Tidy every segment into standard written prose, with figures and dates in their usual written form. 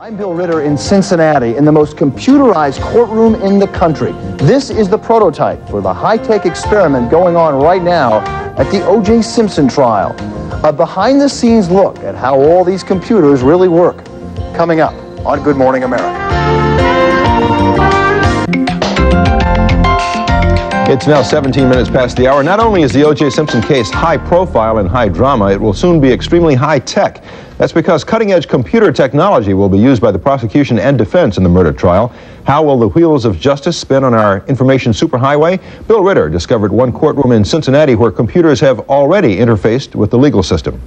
I'm Bill Ritter in Cincinnati, in the most computerized courtroom in the country. This is the prototype for the high-tech experiment going on right now at the O J Simpson trial. A behind-the-scenes look at how all these computers really work. Coming up on Good Morning America. It's now 17 minutes past the hour. Not only is the O J Simpson case high profile and high drama, it will soon be extremely high tech. That's because cutting-edge computer technology will be used by the prosecution and defense in the murder trial. How will the wheels of justice spin on our information superhighway? Bill Ritter discovered one courtroom in Cincinnati where computers have already interfaced with the legal system.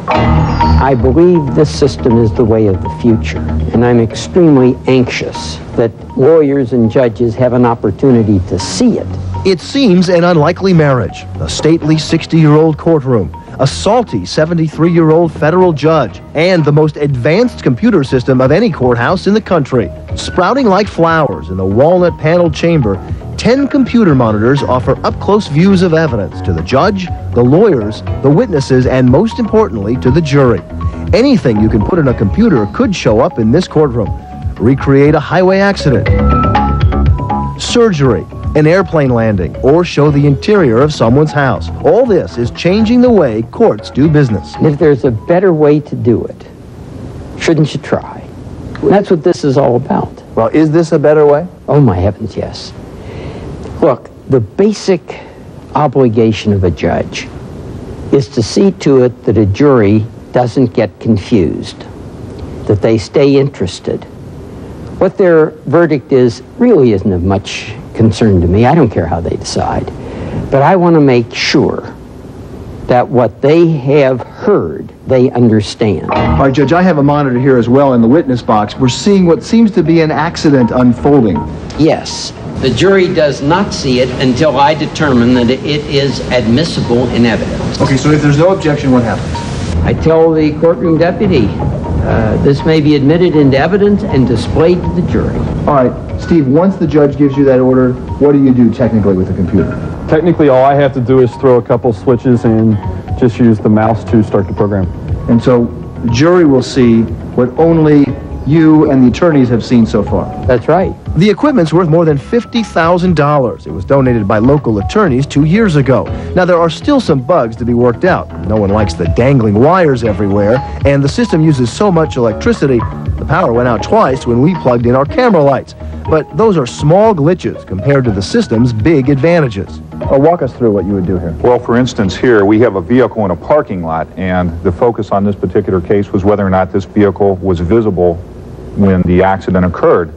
I believe this system is the way of the future, and I'm extremely anxious that lawyers and judges have an opportunity to see it. It seems an unlikely marriage. A stately 60-year-old courtroom, a salty 73-year-old federal judge, and the most advanced computer system of any courthouse in the country. Sprouting like flowers in a walnut-paneled chamber, 10 computer monitors offer up-close views of evidence to the judge, the lawyers, the witnesses, and most importantly, to the jury. Anything you can put in a computer could show up in this courtroom. Recreate a highway accident, surgery, an airplane landing, or show the interior of someone's house. All this is changing the way courts do business. And if there's a better way to do it, shouldn't you try? And that's what this is all about. Well, is this a better way? Oh, my heavens, yes. Look, the basic obligation of a judge is to see to it that a jury doesn't get confused, that they stay interested. What their verdict is really isn't of much concern to me. I don't care how they decide. But I want to make sure that what they have heard, they understand. All right, Judge, I have a monitor here as well in the witness box. We're seeing what seems to be an accident unfolding. Yes. The jury does not see it until I determine that it is admissible in evidence. Okay, so if there's no objection, what happens? I tell the courtroom deputy, this may be admitted into evidence and displayed to the jury. All right, Steve, once the judge gives you that order, what do you do technically with the computer? Technically, all I have to do is throw a couple switches and just use the mouse to start the program. And so the jury will see what only you and the attorneys have seen so far. That's right. The equipment's worth more than $50,000. It was donated by local attorneys 2 years ago. Now, there are still some bugs to be worked out. No one likes the dangling wires everywhere, and the system uses so much electricity, the power went out twice when we plugged in our camera lights. But those are small glitches compared to the system's big advantages. Walk us through what you would do here. Well, for instance, here we have a vehicle in a parking lot, and the focus on this particular case was whether or not this vehicle was visible when the accident occurred.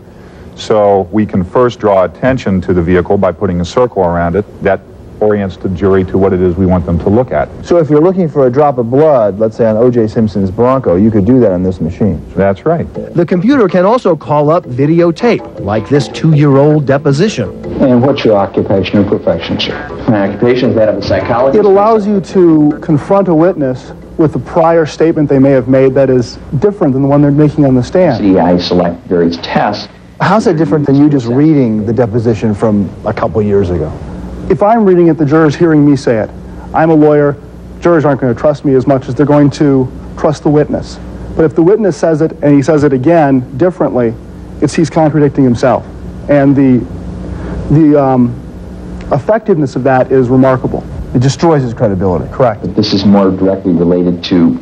So we can first draw attention to the vehicle by putting a circle around it. That orients the jury to what it is we want them to look at. So if you're looking for a drop of blood, let's say on O J Simpson's Bronco, you could do that on this machine. That's right. The computer can also call up videotape, like this 2-year-old deposition. And what's your occupation or profession, sir? My occupation is that of a psychologist. It allows you to confront a witness with a prior statement they may have made that is different than the one they're making on the stand. See, I select various tests. How's that different than you just reading the deposition from a couple years ago? If I'm reading it, the juror's hearing me say it. I'm a lawyer. Jurors aren't going to trust me as much as they're going to trust the witness. But if the witness says it and he says it again differently, he's contradicting himself. And the effectiveness of that is remarkable. It destroys his credibility. Correct. This is more directly related to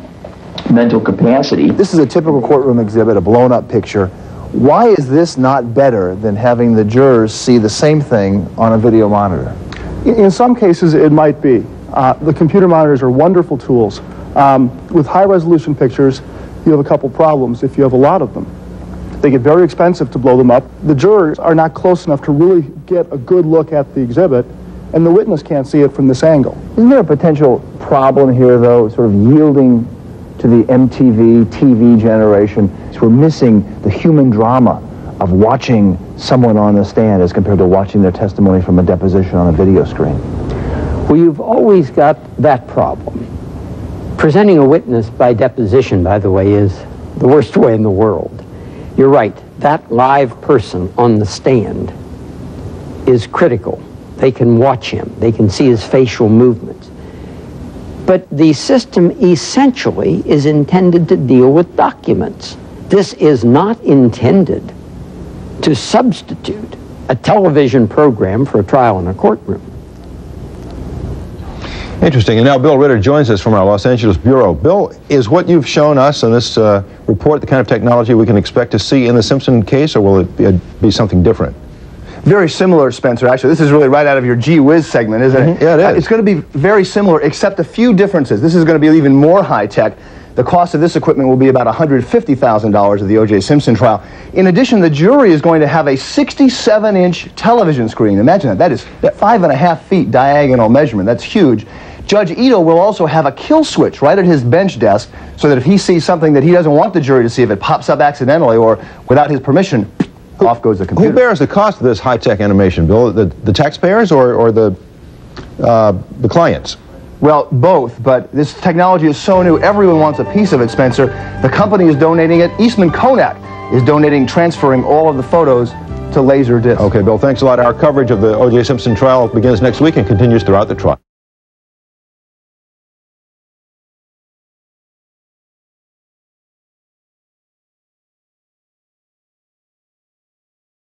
mental capacity. This is a typical courtroom exhibit, a blown-up picture. Why is this not better than having the jurors see the same thing on a video monitor? In some cases, it might be. The computer monitors are wonderful tools. With high-resolution pictures, you have a couple problems if you have a lot of them. They get very expensive to blow them up. The jurors are not close enough to really get a good look at the exhibit, and the witness can't see it from this angle. Isn't there a potential problem here, though, sort of yielding to the MTV, TV generation? So we're missing the human drama of watching someone on the stand as compared to watching their testimony from a deposition on a video screen. Well, you've always got that problem. Presenting a witness by deposition, by the way, is the worst way in the world. You're right. That live person on the stand is critical. They can watch him. They can see his facial movements. But the system essentially is intended to deal with documents. this is not intended to substitute a television program for a trial in a courtroom. Interesting. And now Bill Ritter joins us from our Los Angeles bureau. Bill, is what you've shown us in this report the kind of technology we can expect to see in the Simpson case, or will it be something different? Very similar, Spencer. Actually, this is really right out of your Gee Whiz segment, isn't it? Yeah, it is. It's going to be very similar, except a few differences. This is going to be even more high-tech. The cost of this equipment will be about $150,000 of the O J Simpson trial. In addition, the jury is going to have a 67-inch television screen. Imagine that. That is 5.5 feet diagonal measurement. That's huge. Judge Ito will also have a kill switch right at his bench desk, so that if he sees something that he doesn't want the jury to see, if it pops up accidentally or without his permission, off goes the computer. Who bears the cost of this high-tech animation, Bill? The taxpayers or the clients? Well, both, but this technology is so new, everyone wants a piece of it, Spencer. The company is donating it. Eastman Kodak is donating, transferring all of the photos to Laserdisc. Okay, Bill, thanks a lot. Our coverage of the O J Simpson trial begins next week and continues throughout the trial.